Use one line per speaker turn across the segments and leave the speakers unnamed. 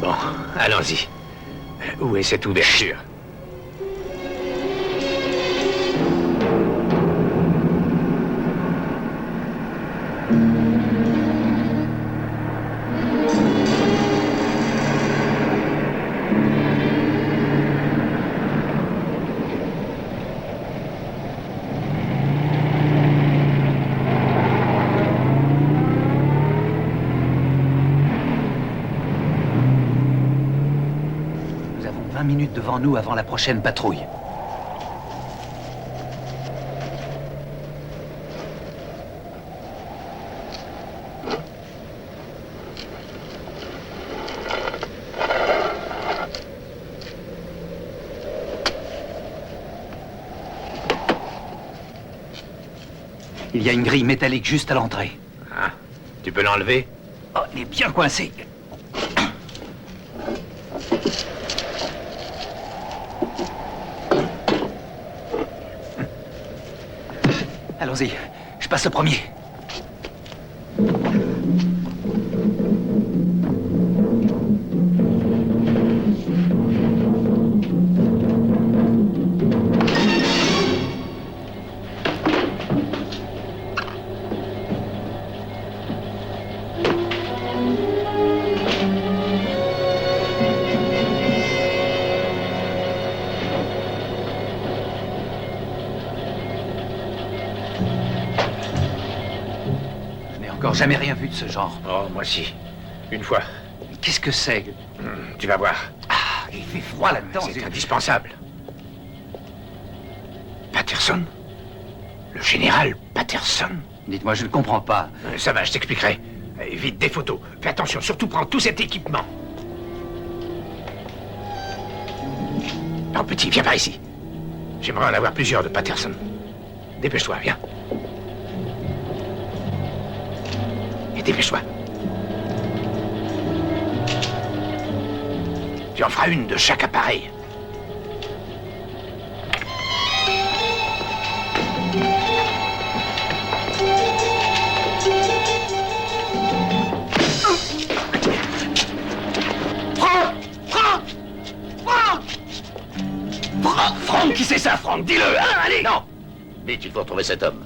Bon, allons-y. Où est cette ouverture?
Nous avons 20 minutes devant nous avant la prochaine patrouille. Il y a une grille métallique juste à l'entrée.
Ah, tu peux l'enlever?
Oh, il est bien coincé. Allons-y, je passe le premier. Encore jamais rien vu de ce genre.
Oh, moi si. Une fois.
Mais qu'est-ce que c'est?
Tu vas voir.
Ah, il fait froid là-dedans.
C'est indispensable. Patterson? Le général Patterson?
Dites-moi, je ne comprends pas.
Ça va, je t'expliquerai. Vite, des photos. Fais attention, surtout prends tout cet équipement. Non, petit, viens par ici. J'aimerais en avoir plusieurs de Patterson. Dépêche-toi, viens. Et dépêche-toi. Tu en feras une de chaque appareil.
Franck, qui c'est ça, Franck? Dis-le, hein, allez!
Non! Vite, il faut retrouver cet homme.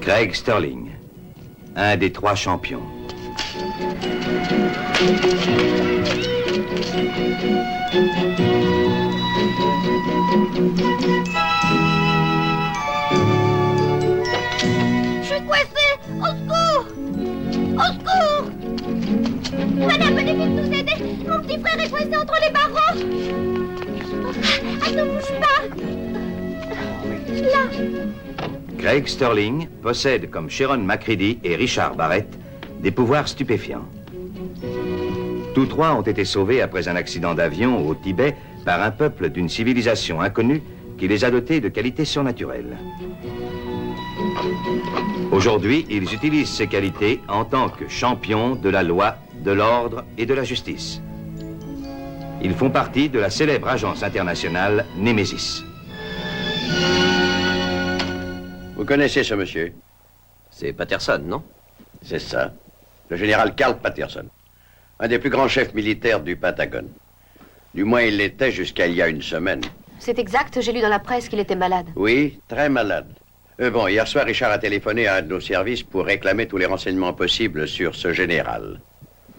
Craig Sterling, un des 3 champions.
Je suis coincé! Au secours! Au secours! Madame, venez vite nous aider! Mon petit frère est coincé entre les barreaux! Ah, ne bouge pas! Là!
Craig Sterling possède, comme Sharon McCready et Richard Barrett, des pouvoirs stupéfiants. Tous 3 ont été sauvés après un accident d'avion au Tibet par un peuple d'une civilisation inconnue qui les a dotés de qualités surnaturelles. Aujourd'hui, ils utilisent ces qualités en tant que champions de la loi, de l'ordre et de la justice. Ils font partie de la célèbre agence internationale Nemesis.
Vous connaissez ce monsieur?
C'est Patterson, non?
C'est ça. Le général Carl Patterson. Un des plus grands chefs militaires du Pentagone. Du moins, il l'était jusqu'à il y a une semaine.
C'est exact, j'ai lu dans la presse qu'il était malade.
Oui, très malade. Bon, hier soir, Richard a téléphoné à un de nos services pour réclamer tous les renseignements possibles sur ce général.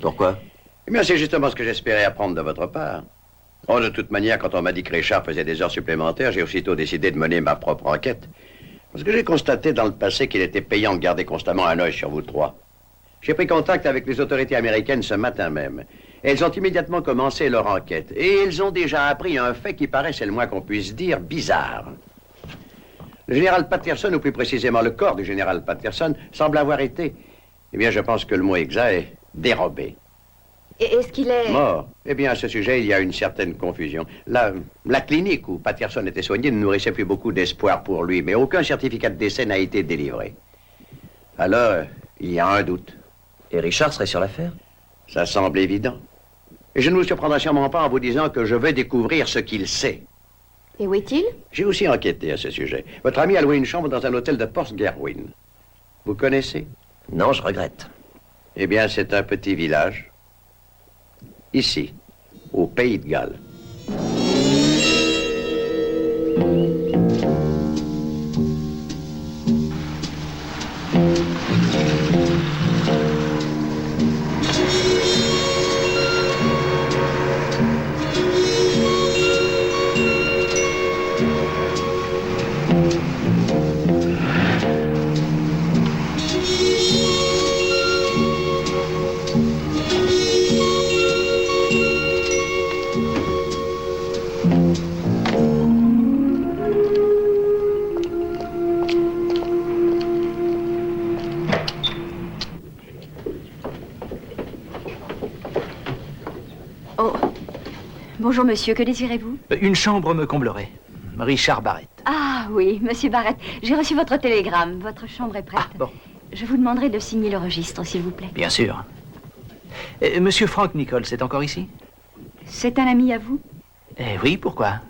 Pourquoi?
Eh bien, c'est justement ce que j'espérais apprendre de votre part. Oh, de toute manière, quand on m'a dit que Richard faisait des heures supplémentaires, j'ai aussitôt décidé de mener ma propre enquête. Parce que j'ai constaté dans le passé qu'il était payant de garder constamment un œil sur vous trois. J'ai pris contact avec les autorités américaines ce matin même. Elles ont immédiatement commencé leur enquête. Et elles ont déjà appris un fait qui paraît, c'est le moins qu'on puisse dire, bizarre. Le général Patterson, ou plus précisément le corps du général Patterson, semble avoir été, eh bien, je pense que le mot exact est dérobé.
Et est-ce qu'il est...
Mort. Eh bien, à ce sujet, il y a une certaine confusion. La clinique où Patterson était soigné ne nourrissait plus beaucoup d'espoir pour lui, mais aucun certificat de décès n'a été délivré. Alors, il y a un doute.
Et Richard serait sur l'affaire?
Ça semble évident. Et je ne vous surprendrai sûrement pas en vous disant que je vais découvrir ce qu'il sait.
Et où est-il?
J'ai aussi enquêté à ce sujet. Votre ami a loué une chambre dans un hôtel de Porthgerwin. Vous connaissez?
Non, je regrette.
Eh bien, c'est un petit village. Ici, au Pays de Galles.
Bonjour, monsieur. Que désirez-vous?
Une chambre me comblerait. Richard Barrett.
Ah oui, monsieur Barrett. J'ai reçu votre télégramme. Votre chambre est prête.
Ah, bon.
Je vous demanderai de signer le registre, s'il vous plaît.
Bien sûr. Monsieur Frank Nichols est encore ici?
C'est un ami à vous?
Oui, pourquoi?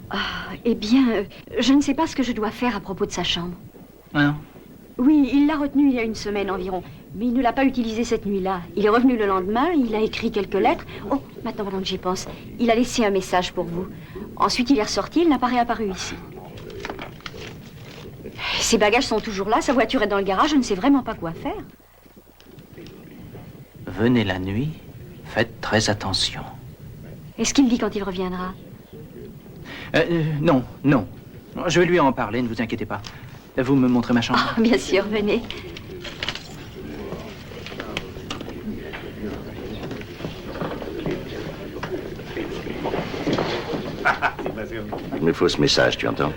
Ah, eh bien, je ne sais pas ce que je dois faire à propos de sa chambre.
Ah non?
Oui, il l'a retenue il y a une semaine environ. Mais il ne l'a pas utilisée cette nuit-là. Il est revenu le lendemain, il a écrit quelques lettres. Oh, maintenant, pendant que j'y pense, il a laissé un message pour vous. Ensuite, il est ressorti, il n'a pas réapparu ici. Ses bagages sont toujours là, sa voiture est dans le garage, je ne sais vraiment pas quoi faire.
Venez la nuit, faites très attention.
Est-ce qu'il dit quand il reviendra?
Non. Je vais lui en parler, ne vous inquiétez pas. Vous me montrez ma chambre?
Ah, bien sûr, venez.
Il me faut ce message, tu entends?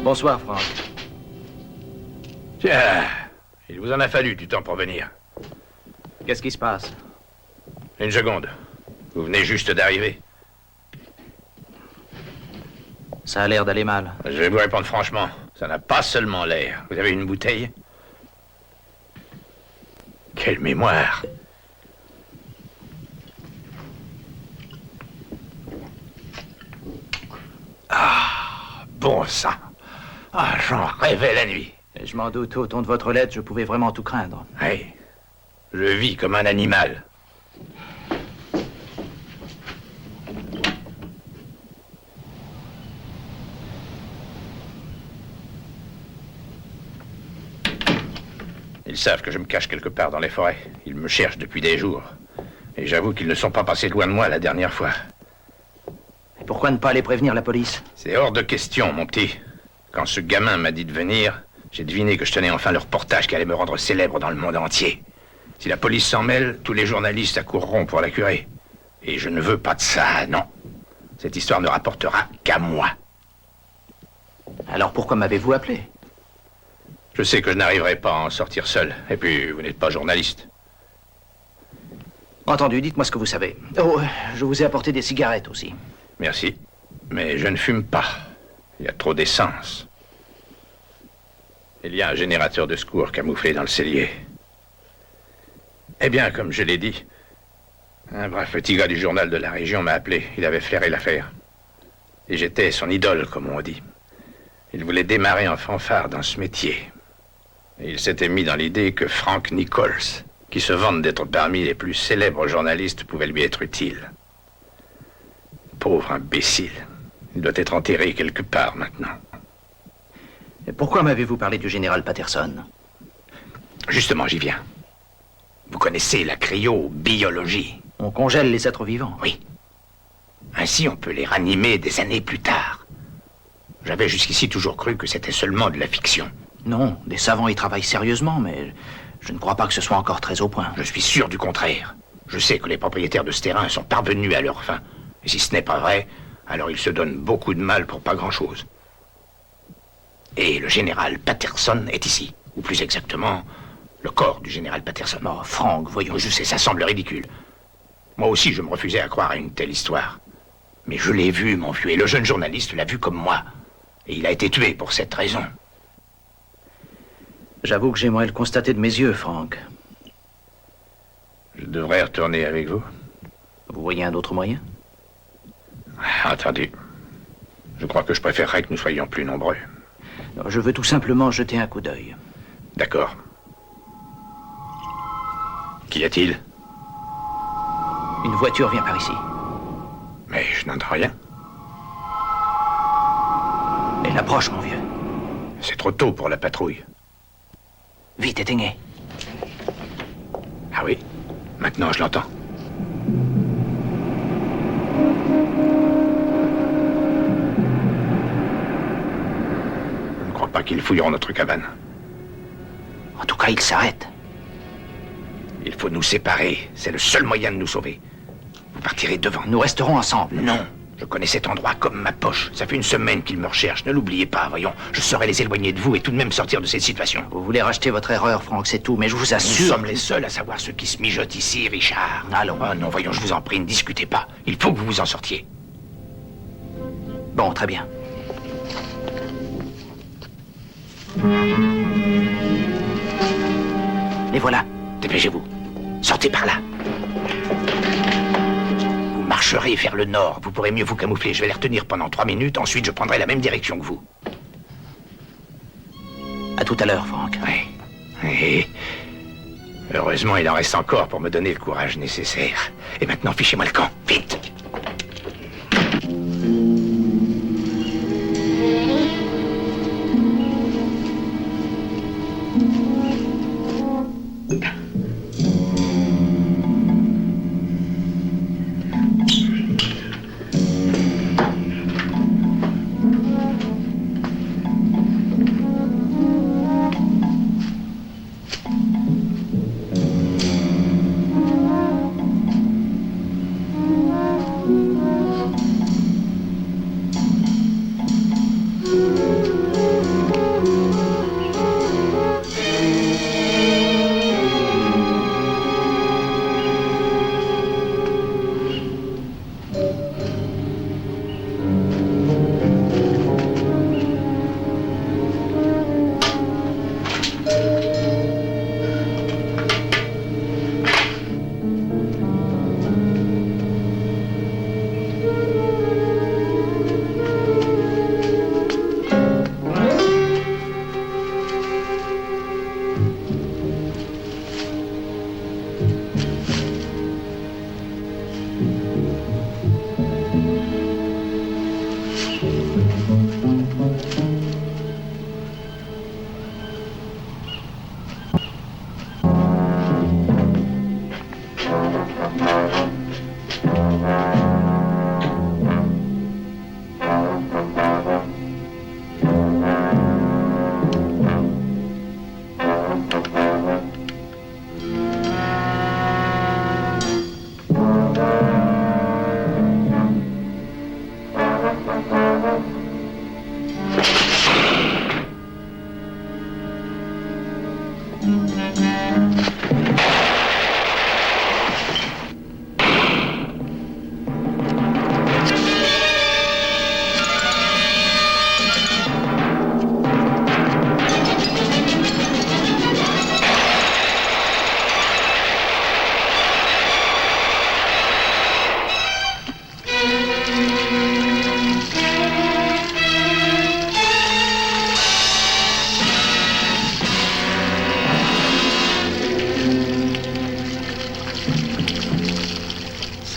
Bonsoir, Franck.
Tiens, il vous en a fallu du temps pour venir.
Qu'est-ce qui se passe?
Une seconde. Vous venez juste d'arriver.
Ça a l'air d'aller mal.
Je vais vous répondre franchement. Ça n'a pas seulement l'air. Vous avez une bouteille? Quelle mémoire! Ah, bon sang! Ah, j'en rêvais la nuit.
Et je m'en doute, au ton de votre lettre, je pouvais vraiment tout craindre.
Oui, je vis comme un animal. Ils savent que je me cache quelque part dans les forêts. Ils me cherchent depuis des jours. Et j'avoue qu'ils ne sont pas passés loin de moi la dernière fois.
Et pourquoi ne pas aller prévenir la police?
C'est hors de question, mon petit. Quand ce gamin m'a dit de venir, j'ai deviné que je tenais enfin le reportage qui allait me rendre célèbre dans le monde entier. Si la police s'en mêle, tous les journalistes accourront pour la curer. Et je ne veux pas de ça, non. Cette histoire ne rapportera qu'à moi.
Alors pourquoi m'avez-vous appelé?
Je sais que je n'arriverai pas à en sortir seul. Et puis, vous n'êtes pas journaliste.
Entendu, dites-moi ce que vous savez. Oh, je vous ai apporté des cigarettes aussi.
Merci. Mais je ne fume pas. Il y a trop d'essence. Il y a un générateur de secours camouflé dans le cellier. Eh bien, comme je l'ai dit, un brave petit gars du journal de la région m'a appelé. Il avait flairé l'affaire. Et j'étais son idole, comme on dit. Il voulait démarrer en fanfare dans ce métier. Et il s'était mis dans l'idée que Frank Nichols, qui se vante d'être parmi les plus célèbres journalistes, pouvait lui être utile. Pauvre imbécile. Il doit être enterré quelque part maintenant.
Et pourquoi m'avez-vous parlé du général Patterson?
Justement, j'y viens. Vous connaissez la cryobiologie?
On congèle les êtres vivants.
Oui. Ainsi, on peut les ranimer des années plus tard. J'avais jusqu'ici toujours cru que c'était seulement de la fiction.
Non, des savants y travaillent sérieusement, mais je ne crois pas que ce soit encore très au point.
Je suis sûr du contraire. Je sais que les propriétaires de ce terrain sont parvenus à leur fin. Et si ce n'est pas vrai, alors ils se donnent beaucoup de mal pour pas grand-chose. Et le général Patterson est ici. Ou plus exactement, le corps du général Patterson.
Oh, Frank, voyons.
Je sais, ça semble ridicule. Moi aussi, je me refusais à croire à une telle histoire. Mais je l'ai vu, mon vieux, et le jeune journaliste l'a vu comme moi. Et il a été tué pour cette raison.
J'avoue que j'aimerais le constater de mes yeux, Frank.
Je devrais retourner avec vous.
Vous voyez un autre moyen?
Entendu. Je crois que je préférerais que nous soyons plus nombreux.
Non, je veux tout simplement jeter un coup d'œil.
D'accord. Qu'y a-t-il?
Une voiture vient par ici.
Mais je n'entends rien.
Elle approche, mon vieux.
C'est trop tôt pour la patrouille.
Vite, éteignez.
Ah oui, maintenant je l'entends. Je ne crois pas qu'ils fouilleront notre cabane.
En tout cas, il s'arrête.
Il faut nous séparer. C'est le seul moyen de nous sauver. Vous partirez devant.
Nous resterons ensemble.
Non. Je connais cet endroit comme ma poche. Ça fait une semaine qu'ils me recherchent. Ne l'oubliez pas, voyons. Je saurais les éloigner de vous et tout de même sortir de cette situation.
Vous voulez racheter votre erreur, Frank, c'est tout, mais je vous assure...
Nous sommes les seuls à savoir ce qui se mijote ici, Richard.
Allons.
Oh non, voyons, je vous en prie, ne discutez pas. Il faut que vous vous en sortiez.
Bon, très bien. Les voilà.
Dépêchez-vous. Sortez par là. Vous marcherez vers le nord. Vous pourrez mieux vous camoufler. Je vais les retenir pendant 3 minutes. Ensuite, je prendrai la même direction que vous.
À tout à l'heure, Frank.
Oui. Oui. Heureusement, il en reste encore pour me donner le courage nécessaire. Et maintenant, fichez-moi le camp. Vite.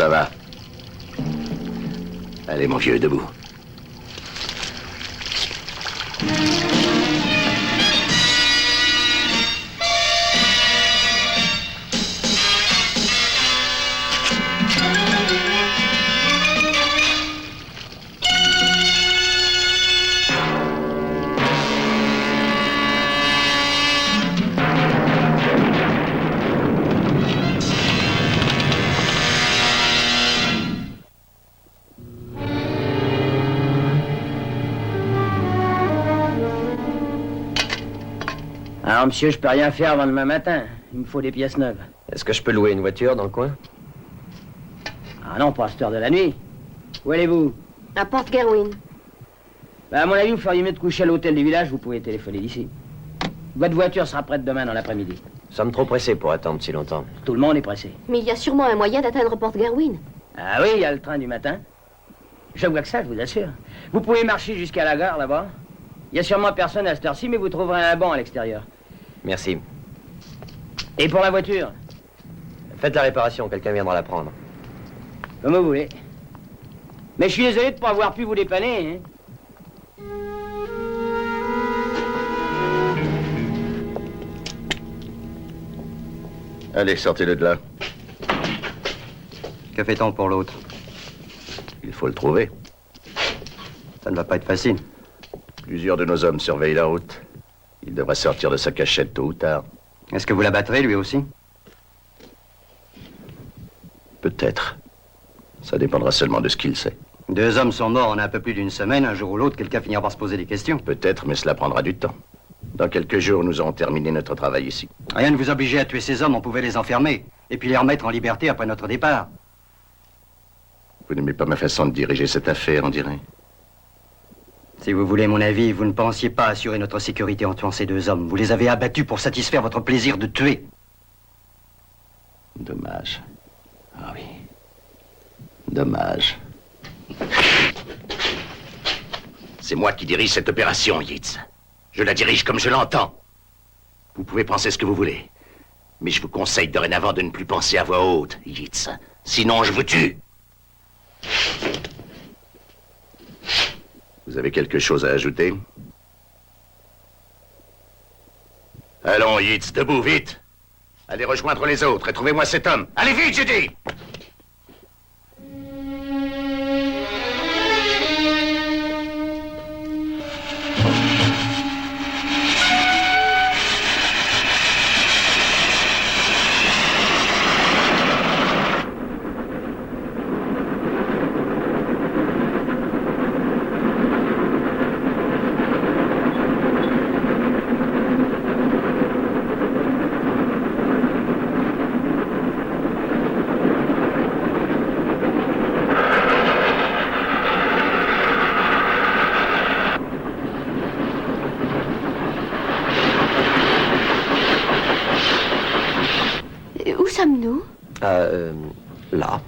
ça va? Allez, mon vieux, debout.
Alors, monsieur, je peux rien faire avant demain matin. Il me faut des pièces neuves.
Est-ce que je peux louer une voiture dans le coin?
Ah non, pas à cette heure de la nuit. Où allez-vous?
À Port Gerwin.
À mon avis, vous feriez mieux de coucher à l'hôtel du village, vous pouvez téléphoner d'ici. Votre voiture sera prête demain dans l'après-midi.
Nous sommes trop pressés pour attendre si longtemps.
Tout le monde est pressé.
Mais il y a sûrement un moyen d'atteindre Port Gerwin.
Ah oui, il y a le train du matin. Je vois que ça, je vous assure. Vous pouvez marcher jusqu'à la gare, là-bas. Il y a sûrement personne à cette heure-ci, mais vous trouverez un banc à l'extérieur.
Merci.
Et pour la voiture?
Faites la réparation, quelqu'un viendra la prendre.
Comme vous voulez. Mais je suis désolé de ne pas avoir pu vous dépanner, hein.
Allez, sortez-le de là.
Que fait-on pour l'autre?
Il faut le trouver.
Ça ne va pas être facile.
Plusieurs de nos hommes surveillent la route. Il devrait sortir de sa cachette tôt ou tard.
Est-ce que vous l'abattrez, lui aussi?
Peut-être. Ça dépendra seulement de ce qu'il sait.
2 hommes sont morts en un peu plus d'une semaine. Un jour ou l'autre, quelqu'un finira par se poser des questions.
Peut-être, mais cela prendra du temps. Dans quelques jours, nous aurons terminé notre travail ici.
Rien ne vous obligeait à tuer ces hommes, on pouvait les enfermer. Et puis les remettre en liberté après notre départ.
Vous n'aimez pas ma façon de diriger cette affaire, on dirait.
Si vous voulez mon avis, vous ne pensiez pas assurer notre sécurité en tuant ces 2 hommes. Vous les avez abattus pour satisfaire votre plaisir de tuer.
Dommage. Ah oui. Dommage. C'est moi qui dirige cette opération, Yates. Je la dirige comme je l'entends. Vous pouvez penser ce que vous voulez. Mais je vous conseille dorénavant de ne plus penser à voix haute, Yates. Sinon, je vous tue. Vous avez quelque chose à ajouter? Allons, Yates, debout, vite. Allez rejoindre les autres et trouvez-moi cet homme. Allez vite, j'ai dit!
Où sommes-nous?
Là.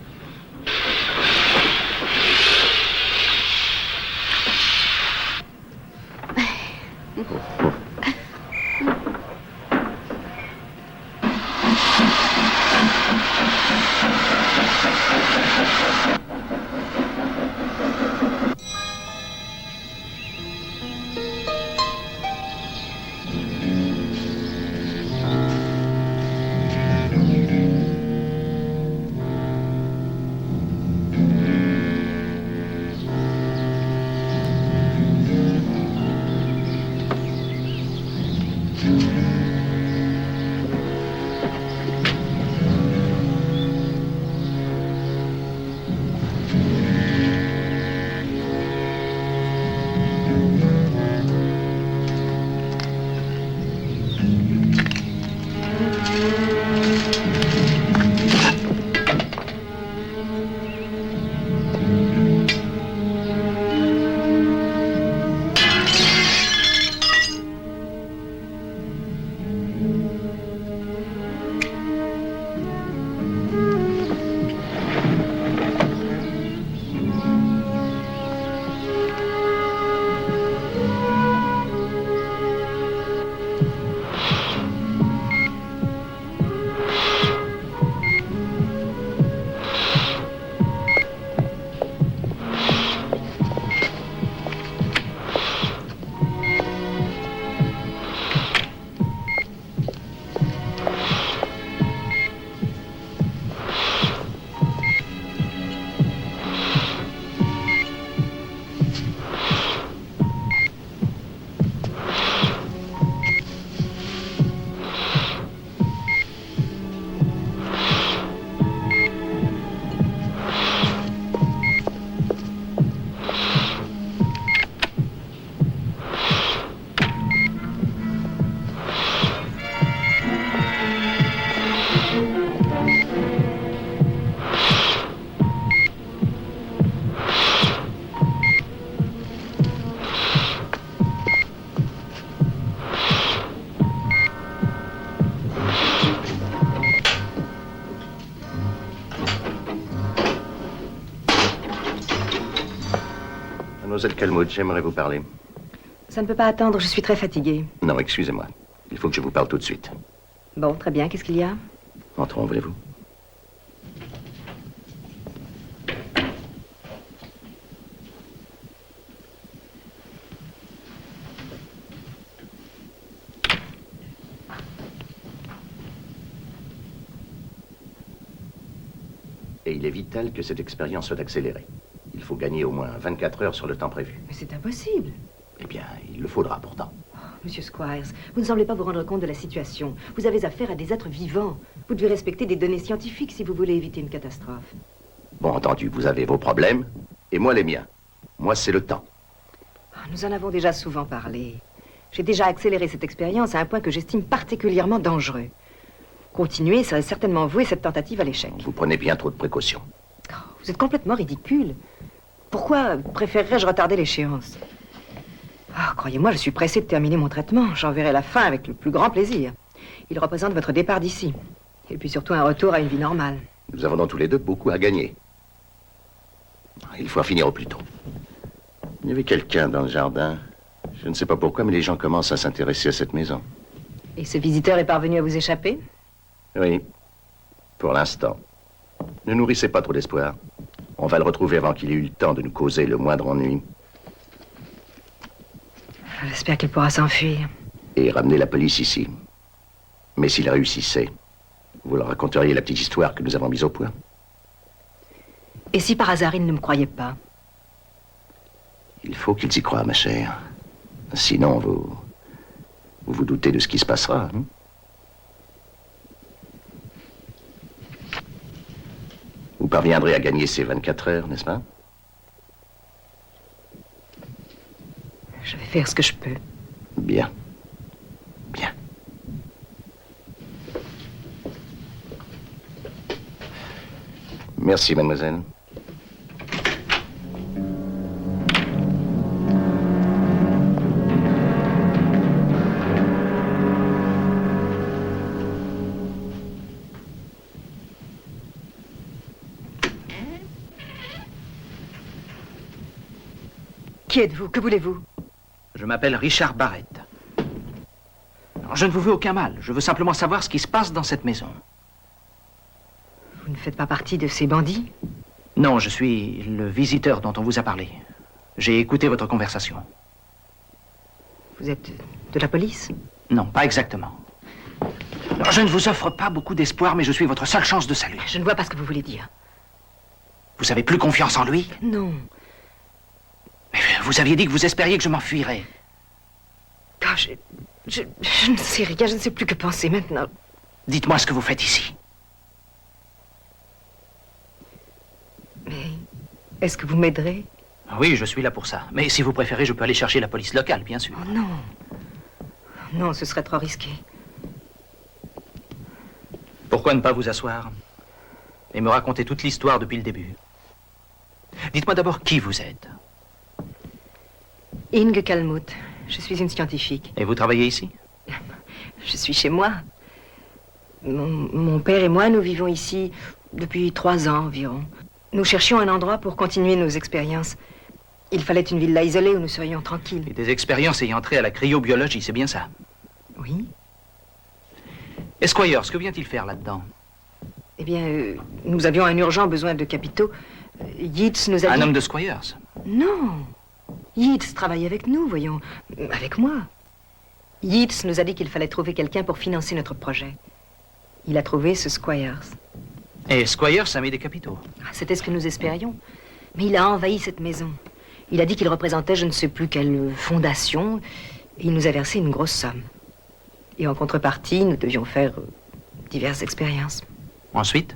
Mademoiselle Calmout, j'aimerais vous parler.
Ça ne peut pas attendre, je suis très fatiguée.
Non, excusez-moi. Il faut que je vous parle tout de suite.
Bon, très bien, qu'est-ce qu'il y a?
Entrons, voulez-vous? Et il est vital que cette expérience soit accélérée. Il faut gagner au moins 24 heures sur le temps prévu.
Mais c'est impossible.
Eh bien, il le faudra pourtant.
Monsieur Squires, vous ne semblez pas vous rendre compte de la situation. Vous avez affaire à des êtres vivants. Vous devez respecter des données scientifiques si vous voulez éviter une catastrophe.
Bon, entendu, vous avez vos problèmes, et moi les miens. Moi, c'est le temps.
Nous en avons déjà souvent parlé. J'ai déjà accéléré cette expérience à un point que j'estime particulièrement dangereux. Continuer serait certainement vouer cette tentative à l'échec.
Vous prenez bien trop de précautions.
Vous êtes complètement ridicule. Pourquoi préférerais-je retarder l'échéance? Croyez-moi, je suis pressé de terminer mon traitement. J'en verrai la fin avec le plus grand plaisir. Il représente votre départ d'ici. Et puis surtout un retour à une vie normale.
Nous avons donc tous les deux beaucoup à gagner. Il faut en finir au plus tôt. Il y avait quelqu'un dans le jardin. Je ne sais pas pourquoi, mais les gens commencent à s'intéresser à cette maison.
Et ce visiteur est parvenu à vous échapper?
Oui, pour l'instant. Ne nourrissez pas trop d'espoir. On va le retrouver avant qu'il ait eu le temps de nous causer le moindre ennui.
J'espère qu'il pourra s'enfuir.
Et ramener la police ici. Mais s'il réussissait, vous leur raconteriez la petite histoire que nous avons mise au point.
Et si par hasard ils ne me croyaient pas?
Il faut qu'ils y croient, ma chère. Sinon, vous doutez de ce qui se passera. Hein? Vous parviendrez à gagner ces 24 heures, n'est-ce pas?
Je vais faire ce que je peux.
Bien. Bien. Merci, mademoiselle.
Qui êtes-vous? Que voulez-vous?
Je m'appelle Richard Barrett. Alors, je ne vous veux aucun mal. Je veux simplement savoir ce qui se passe dans cette maison.
Vous ne faites pas partie de ces bandits?
Non, je suis le visiteur dont on vous a parlé. J'ai écouté votre conversation.
Vous êtes de la police?
Non, pas exactement. Alors, je ne vous offre pas beaucoup d'espoir, mais je suis votre seule chance de salut.
Je ne vois pas ce que vous voulez dire.
Vous avez plus confiance en lui?
Non.
Mais vous aviez dit que vous espériez que je m'enfuirais.
Je ne sais rien, je ne sais plus que penser maintenant.
Dites-moi ce que vous faites ici.
Mais est-ce que vous m'aiderez?
Oui, je suis là pour ça. Mais si vous préférez, je peux aller chercher la police locale, bien sûr.
Oh non. Non, ce serait trop risqué.
Pourquoi ne pas vous asseoir et me raconter toute l'histoire depuis le début? Dites-moi d'abord qui vous êtes.
Inge Calmout. Je suis une scientifique.
Et vous travaillez ici?
Je suis chez moi. Mon père et moi, nous vivons ici depuis 3 ans environ. Nous cherchions un endroit pour continuer nos expériences. Il fallait une villa isolée où nous serions tranquilles.
Et des expériences ayant trait à la cryobiologie, c'est bien ça?
Oui.
Et Squires, que vient-il faire là-dedans?
Eh bien, nous avions un urgent besoin de capitaux. Yeats nous a dit...
Un homme de Squires?
Non. Yeats travaille avec nous, voyons. Avec moi. Yeats nous a dit qu'il fallait trouver quelqu'un pour financer notre projet. Il a trouvé ce Squires.
Et Squires a mis des capitaux?
C'était ce que nous espérions. Mais il a envahi cette maison. Il a dit qu'il représentait je ne sais plus quelle fondation. Et il nous a versé une grosse somme. Et en contrepartie, nous devions faire diverses expériences.
Ensuite?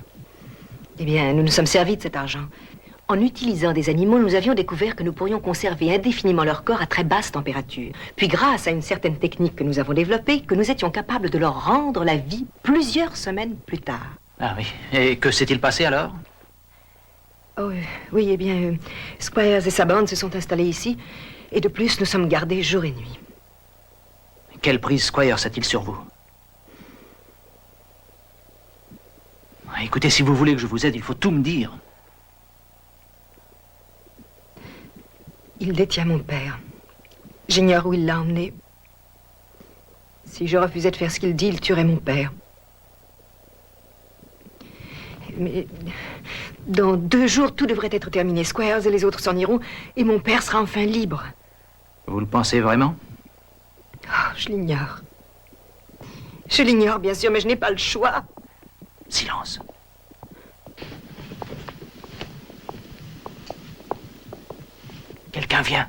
Eh bien, nous nous sommes servis de cet argent. En utilisant des animaux, nous avions découvert que nous pourrions conserver indéfiniment leur corps à très basse température. Puis grâce à une certaine technique que nous avons développée, que nous étions capables de leur rendre la vie plusieurs semaines plus tard.
Ah oui. Et que s'est-il passé alors?
Oh, oui, eh bien, Squires et sa bande se sont installés ici. Et de plus, nous sommes gardés jour et nuit.
Quelle prise Squires a-t-il sur vous? Écoutez, si vous voulez que je vous aide, il faut tout me dire.
Il détient mon père. J'ignore où il l'a emmené. Si je refusais de faire ce qu'il dit, il tuerait mon père. Mais dans 2 jours, tout devrait être terminé. Squires et les autres s'en iront, et mon père sera enfin libre.
Vous le pensez vraiment?
Oh, je l'ignore. Je l'ignore, bien sûr, mais je n'ai pas le choix.
Silence. Quelqu'un vient.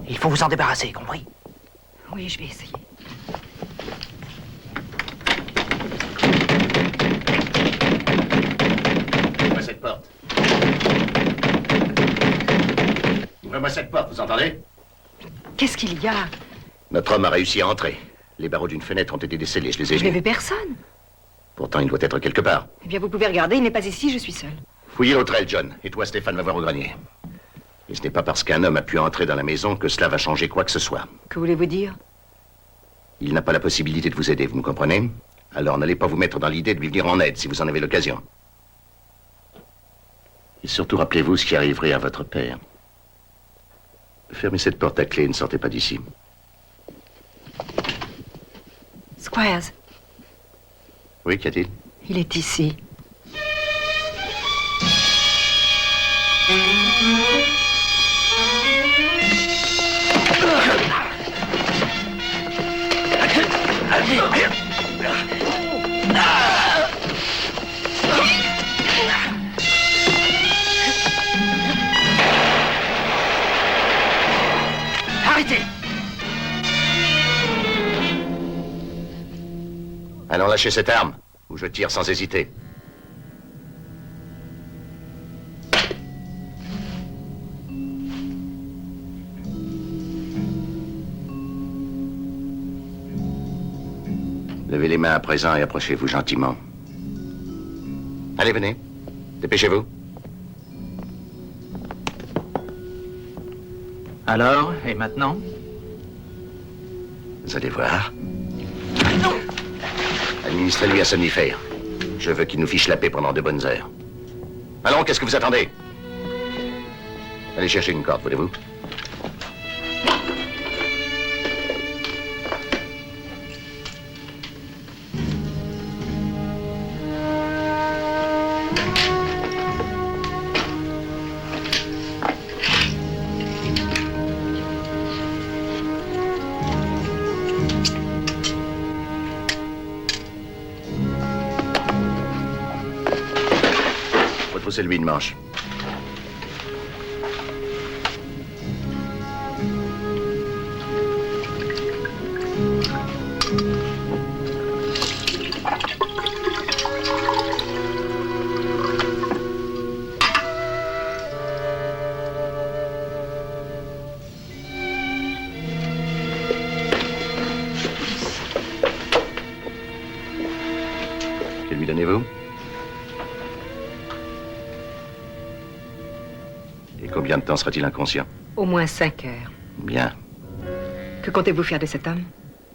Il faut vous en débarrasser, compris?
Oui, je vais essayer.
Ouvrez cette porte. Ouvrez-moi cette porte, vous entendez?
Qu'est-ce qu'il y a?
Notre homme a réussi à entrer. Les barreaux d'une fenêtre ont été descellés, je les ai
Je n'ai
vus.
vu personne.
Pourtant, il doit être quelque part.
Eh bien, vous pouvez regarder, il n'est pas ici, je suis seule.
Fouillez l'autre aile, John. Et toi, Stéphane, va voir au grenier. Et ce n'est pas parce qu'un homme a pu entrer dans la maison que cela va changer quoi que ce soit.
Que voulez-vous dire?
Il n'a pas la possibilité de vous aider, vous me comprenez? Alors n'allez pas vous mettre dans l'idée de lui venir en aide si vous en avez l'occasion. Et surtout, rappelez-vous ce qui arriverait à votre père. Fermez cette porte à clé et ne sortez pas d'ici.
Squires,
Oui, qu'y a-t-il?
il est ici.
Arrêtez!
Allons lâcher cette arme, ou je tire sans hésiter. Levez les mains à présent et approchez-vous gentiment. Allez, venez. Dépêchez-vous.
Alors, et maintenant?
Vous allez voir. Administrez-lui un somnifère. Je veux qu'il nous fiche la paix pendant de bonnes heures. Allons, qu'est-ce que vous attendez? Allez chercher une corde, voulez-vous? Retroussez-lui une manche. Que lui donnez-vous? Et combien de temps sera-t-il inconscient?
Au moins 5 heures.
Bien.
Que comptez-vous faire de cet homme?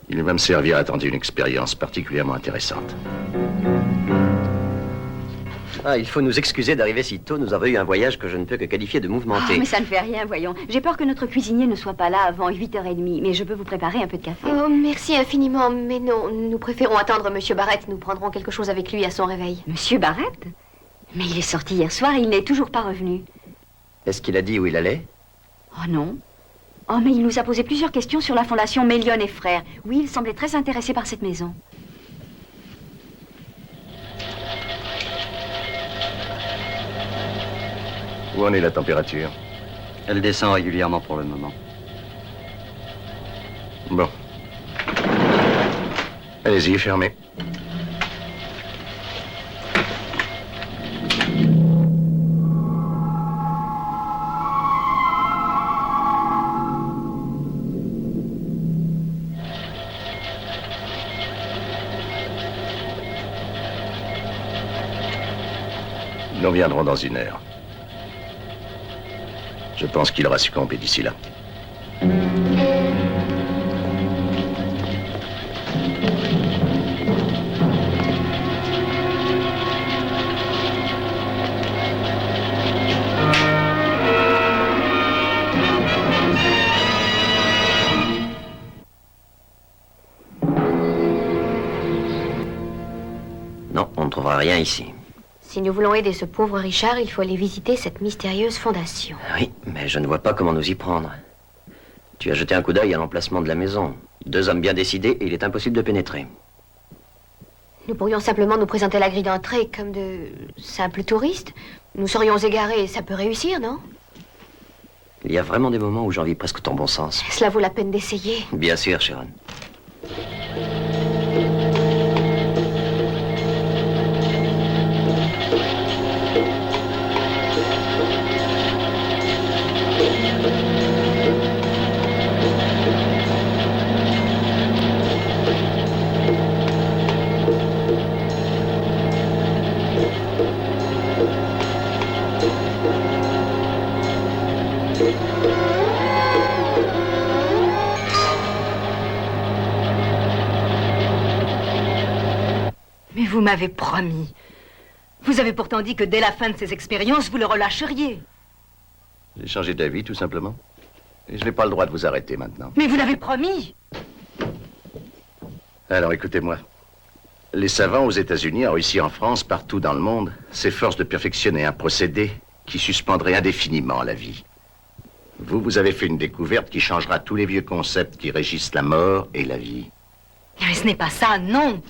Il va me servir à tenter une expérience particulièrement intéressante.
Ah, il faut nous excuser d'arriver si tôt. Nous avons eu un voyage que je ne peux que qualifier de mouvementé.
Oh, mais ça ne fait rien, voyons. J'ai peur que notre cuisinier ne soit pas là avant 8h30, mais je peux vous préparer un peu de café.
Oh, merci infiniment, mais non, nous préférons attendre Monsieur Barrett. Nous prendrons quelque chose avec lui à son réveil.
Monsieur Barrett? Mais il est sorti hier soir et il n'est toujours pas revenu.
Est-ce qu'il a dit où il allait?
Oh non. Oh, mais il nous a posé plusieurs questions sur la fondation Mélion et Frères. Oui, il semblait très intéressé par cette maison.
Où en est la température?
Elle descend régulièrement pour le moment.
Bon. Allez-y, fermez. Nous viendrons dans 1 heure. Je pense qu'il aura succombé d'ici là.
ne trouvera rien ici.
Si nous voulons aider ce pauvre Richard, il faut aller visiter cette mystérieuse fondation.
Oui, mais je ne vois pas comment nous y prendre. Tu as jeté un coup d'œil à l'emplacement de la maison. 2 hommes bien décidés et il est impossible de pénétrer.
Nous pourrions simplement nous présenter à la grille d'entrée comme de simples touristes. Nous serions égarés, ça peut réussir, non?
Il y a vraiment des moments où j'envie presque ton bon sens.
Cela vaut la peine d'essayer.
Bien sûr, Sharon.
Mais vous m'avez promis. Vous avez pourtant dit que dès la fin de ces expériences, vous le relâcheriez.
J'ai changé d'avis, tout simplement. Et je n'ai pas le droit de vous arrêter maintenant.
Mais vous l'avez promis.
Alors écoutez-moi. Les savants aux États-Unis, ici en France, partout dans le monde, s'efforcent de perfectionner un procédé qui suspendrait indéfiniment la vie. Vous avez fait une découverte qui changera tous les vieux concepts qui régissent la mort et la vie.
Mais ce n'est pas ça, non.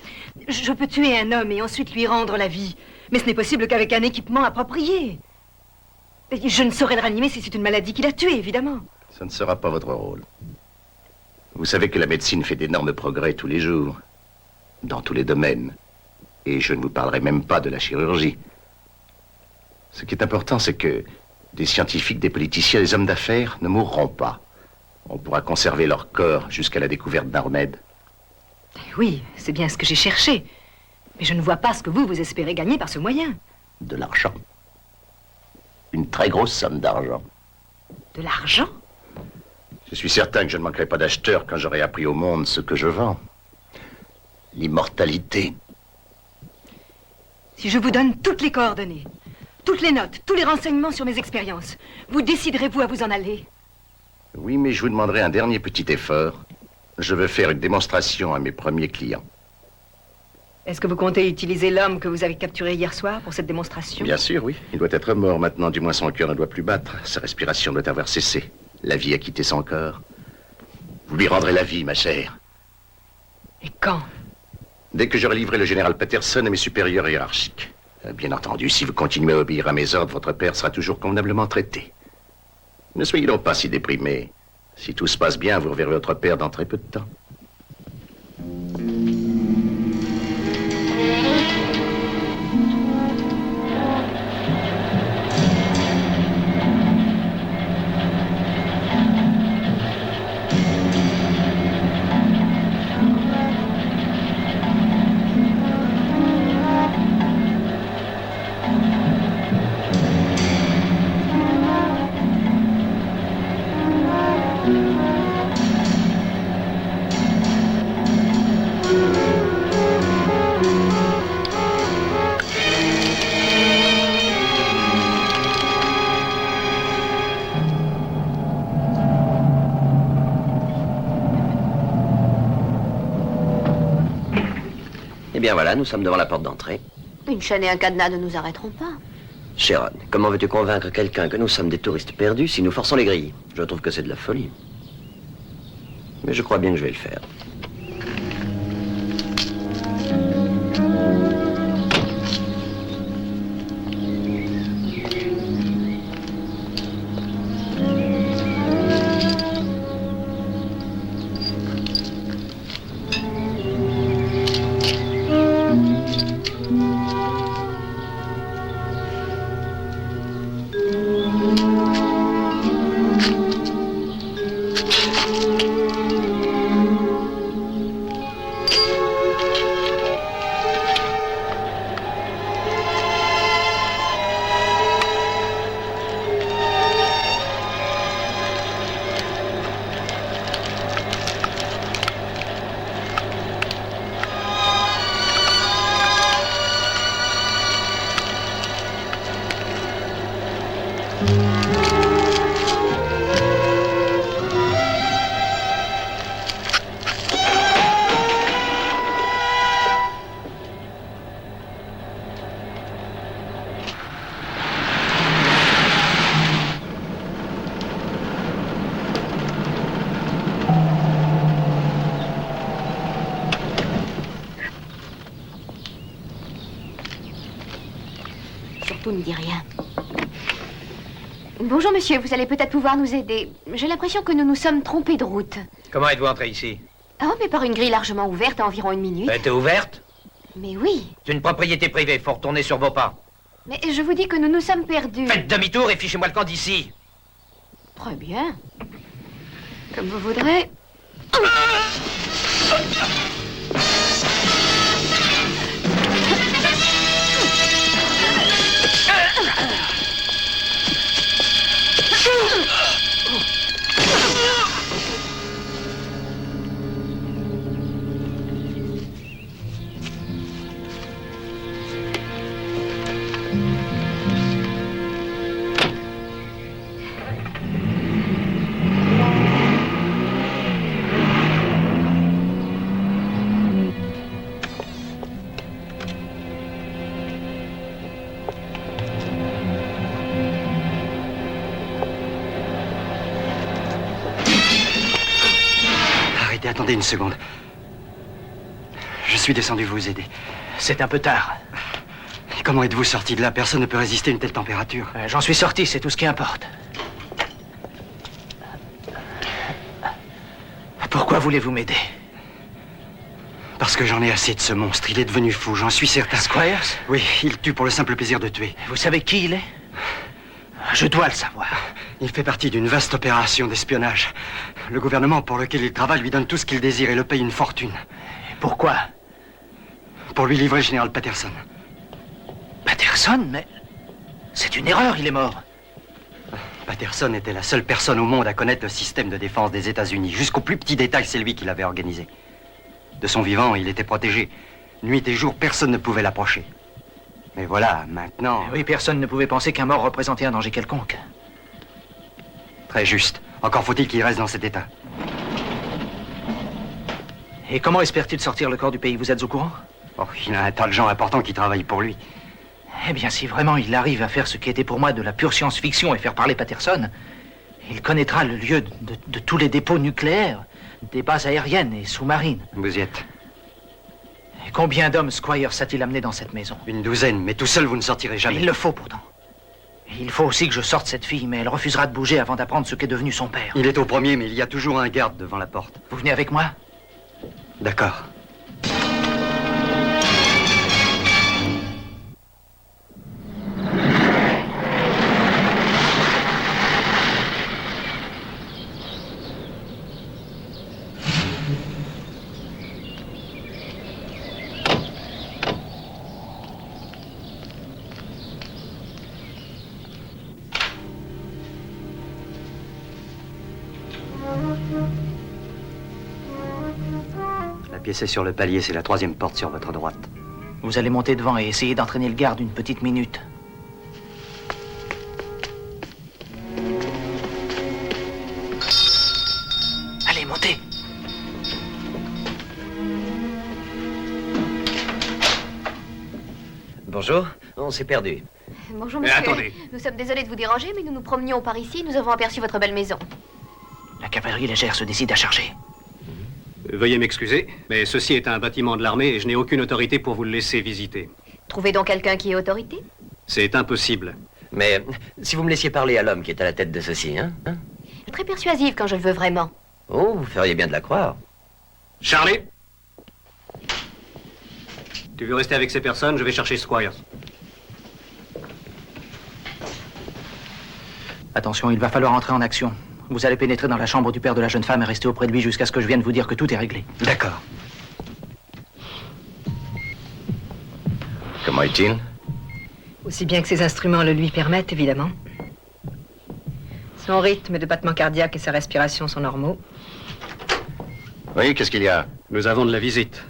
Je peux tuer un homme et ensuite lui rendre la vie. Mais ce n'est possible qu'avec un équipement approprié. Et je ne saurais le ranimer si c'est une maladie qui l'a tué, évidemment.
Ça ne sera pas votre rôle. Vous savez que la médecine fait d'énormes progrès tous les jours, dans tous les domaines. Et je ne vous parlerai même pas de la chirurgie. Ce qui est important, c'est que des scientifiques, des politiciens, des hommes d'affaires ne mourront pas. On pourra conserver leur corps jusqu'à la découverte d'un remède.
Oui, c'est bien ce que j'ai cherché. Mais je ne vois pas ce que vous espérez gagner par ce moyen.
De l'argent. Une très grosse somme d'argent.
De l'argent?
Je suis certain que je ne manquerai pas d'acheteurs quand j'aurai appris au monde ce que je vends. L'immortalité.
Si je vous donne toutes les coordonnées, toutes les notes, tous les renseignements sur mes expériences, vous déciderez-vous à vous en aller?
Oui, mais je vous demanderai un dernier petit effort. Je veux faire une démonstration à mes premiers clients.
Est-ce que vous comptez utiliser l'homme que vous avez capturé hier soir pour cette démonstration?
Bien sûr, oui. Il doit être mort maintenant, du moins son cœur ne doit plus battre. Sa respiration doit avoir cessé. La vie a quitté son corps. Vous lui rendrez la vie, ma chère.
Et quand?
Dès que j'aurai livré le général Patterson à mes supérieurs hiérarchiques. Bien entendu, si vous continuez à obéir à mes ordres, votre père sera toujours convenablement traité. Ne soyez donc pas si déprimé. Si tout se passe bien, vous reverrez votre père dans très peu de temps.
Eh bien voilà, nous sommes devant la porte d'entrée.
Une chaîne et un cadenas ne nous arrêteront pas.
Sharon, comment veux-tu convaincre quelqu'un que nous sommes des touristes perdus si nous forçons les grilles? Je trouve que c'est de la folie. Mais je crois bien que je vais le faire.
surtout ne dis rien. Bonjour, monsieur. Vous allez peut-être pouvoir nous aider. J'ai l'impression que nous nous sommes trompés de route.
Comment êtes-vous entré ici?
Oh, mais par une grille largement ouverte à environ 1 minute.
Elle était ouverte?
Mais oui.
C'est une propriété privée, faut retourner sur vos pas.
Mais je vous dis que nous nous sommes perdus.
Faites demi-tour et fichez-moi le camp d'ici.
Très bien. Comme vous voudrez.
Attendez une seconde. Je suis descendu vous aider.
C'est un peu tard.
Et comment êtes-vous sorti de là? Personne ne peut résister à une telle température.
J'en suis sorti, c'est tout ce qui importe. Pourquoi voulez-vous m'aider?
Parce que j'en ai assez de ce monstre. Il est devenu fou, j'en suis certain.
Squires?
Oui, il tue pour le simple plaisir de tuer.
Vous savez qui il est? Je dois le savoir.
Il fait partie d'une vaste opération d'espionnage. Le gouvernement pour lequel il travaille lui donne tout ce qu'il désire et le paye une fortune.
Et pourquoi?
Pour lui livrer le général Patterson.
Patterson? Mais c'est une erreur, il est mort.
Patterson était la seule personne au monde à connaître le système de défense des États-Unis. Jusqu'au plus petit détail, c'est lui qui l'avait organisé. De son vivant, il était protégé. Nuit et jour, personne ne pouvait l'approcher. Mais voilà, maintenant...
Oui, personne ne pouvait penser qu'un mort représentait un danger quelconque.
Très juste. Encore faut-il qu'il reste dans cet état.
Et comment espère-t-il sortir le corps du pays? Vous êtes au courant?
Oh, il a un tas de gens importants qui travaillent pour lui.
Eh bien, si vraiment il arrive à faire ce qui était pour moi de la pure science-fiction et faire parler Patterson, il connaîtra le lieu de tous les dépôts nucléaires, des bases aériennes et sous-marines.
Vous y êtes.
Et combien d'hommes Squires a-t-il amené dans cette maison?
Une douzaine, mais tout seul vous ne sortirez jamais.
Il le faut pourtant. Et il faut aussi que je sorte cette fille, mais elle refusera de bouger avant d'apprendre ce qu'est devenu son père.
Il est au premier, mais il y a toujours un garde devant la porte.
Vous venez avec moi?
D'accord. La pièce est sur le palier, c'est la 3e porte sur votre droite.
Vous allez monter devant et essayer d'entraîner le garde une petite minute. Allez, montez.
Bonjour, on s'est perdu.
Bonjour, monsieur.
attendez.
Nous sommes désolés de vous déranger, mais nous nous promenions par ici. Nous avons aperçu votre belle maison.
La cavalerie légère se décide à charger.
Veuillez m'excuser, mais ceci est un bâtiment de l'armée et je n'ai aucune autorité pour vous le laisser visiter.
Trouvez donc quelqu'un qui ait autorité.
C'est impossible.
Mais si vous me laissiez parler à l'homme qui est à la tête de ceci, hein?
Très persuasive quand je le veux vraiment.
Oh, vous feriez bien de la croire.
Charlie! Tu veux rester avec ces personnes? Je vais chercher Squires.
Attention, il va falloir entrer en action. Vous allez pénétrer dans la chambre du père de la jeune femme et rester auprès de lui jusqu'à ce que je vienne vous dire que tout est réglé.
D'accord.
Comment est-il?
Aussi bien que ses instruments le lui permettent, évidemment. Son rythme de battement cardiaque et sa respiration sont normaux.
Oui, qu'est-ce qu'il y a?
Nous avons de la visite.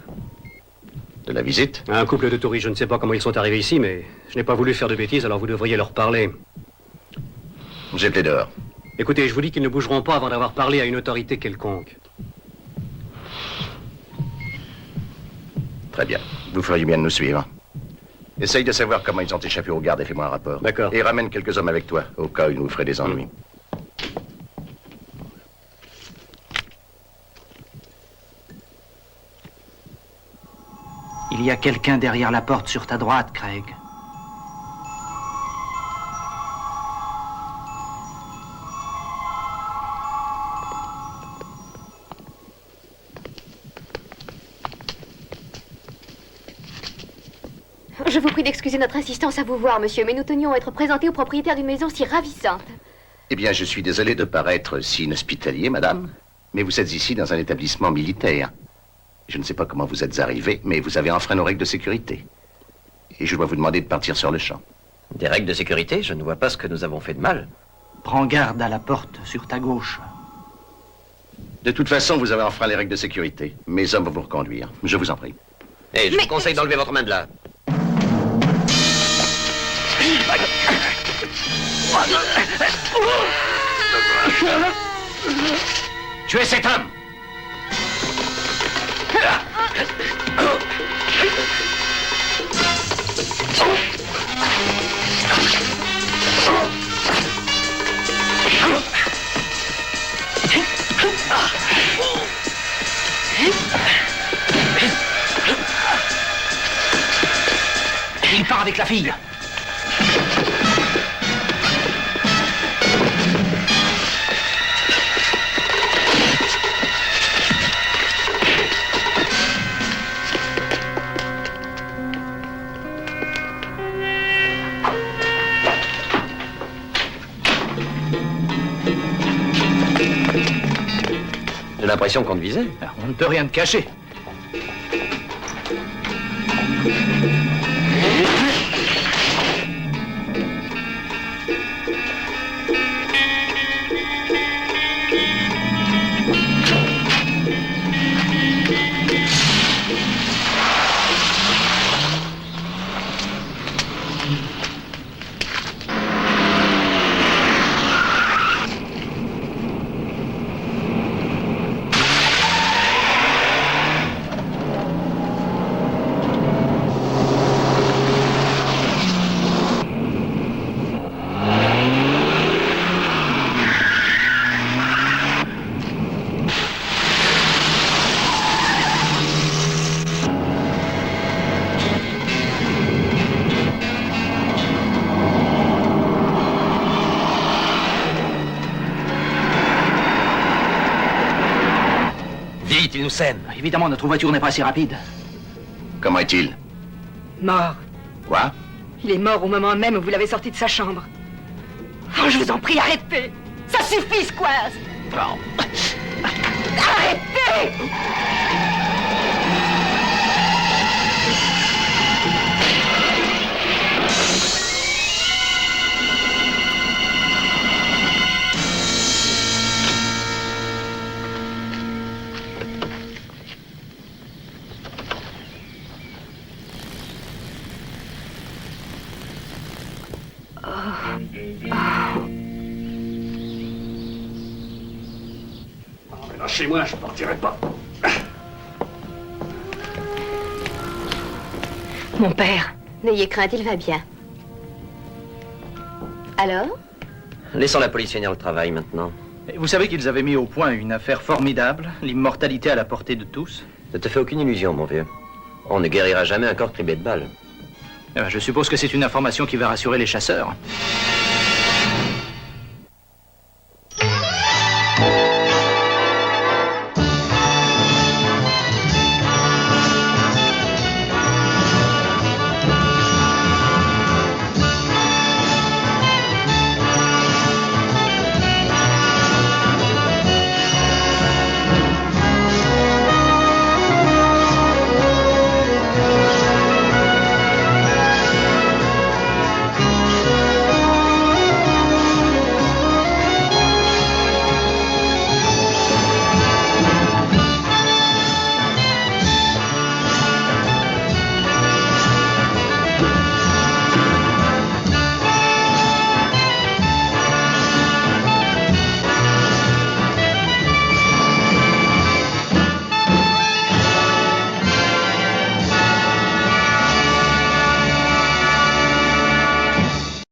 De la visite?
Un couple de touristes, je ne sais pas comment ils sont arrivés ici, mais je n'ai pas voulu faire de bêtises, alors vous devriez leur parler.
J'ai appelé dehors.
Écoutez, je vous dis qu'ils ne bougeront pas avant d'avoir parlé à une autorité quelconque.
Très bien. Vous feriez bien de nous suivre. Essaye de savoir comment ils ont échappé aux gardes et fais-moi un rapport.
D'accord.
Et ramène quelques hommes avec toi, au cas où ils nous feraient des ennuis.
Il y a quelqu'un derrière la porte sur ta droite, Craig.
Je vous prie d'excuser notre insistance à vous voir, monsieur, mais nous tenions à être présentés au propriétaire d'une maison si ravissante.
Eh bien, je suis désolé de paraître si inhospitalier, madame, mais vous êtes ici dans un établissement militaire. Je ne sais pas comment vous êtes arrivé, mais vous avez enfreint nos règles de sécurité. Et je dois vous demander de partir sur le champ.
Des règles de sécurité? Je ne vois pas ce que nous avons fait de mal.
Prends garde à la porte sur ta gauche.
De toute façon, vous avez enfreint les règles de sécurité. Mes hommes vont vous reconduire. Je vous en prie.
Et je vous conseille d'enlever votre main de là.
Tuez cet homme!
Il part avec la fille.
J'ai l'impression qu'on te visait.
On ne peut rien te cacher.
Vite, il nous sème.
Évidemment, notre voiture n'est pas si rapide.
Comment est-il?
Mort.
Quoi?
Il est mort au moment même où vous l'avez sorti de sa chambre. Oh, je vous en prie, arrêtez! Ça suffit, Squares!
Non.
Arrêtez!
Lâchez-moi, je partirai pas.
Mon père.
N'ayez crainte, il va bien. Alors?
Laissons la police finir le travail maintenant.
Vous savez qu'ils avaient mis au point une affaire formidable, l'immortalité à la portée de tous.
Ne te fais aucune illusion, mon vieux. On ne guérira jamais un corps criblé de balles.
Je suppose que c'est une information qui va rassurer les chasseurs.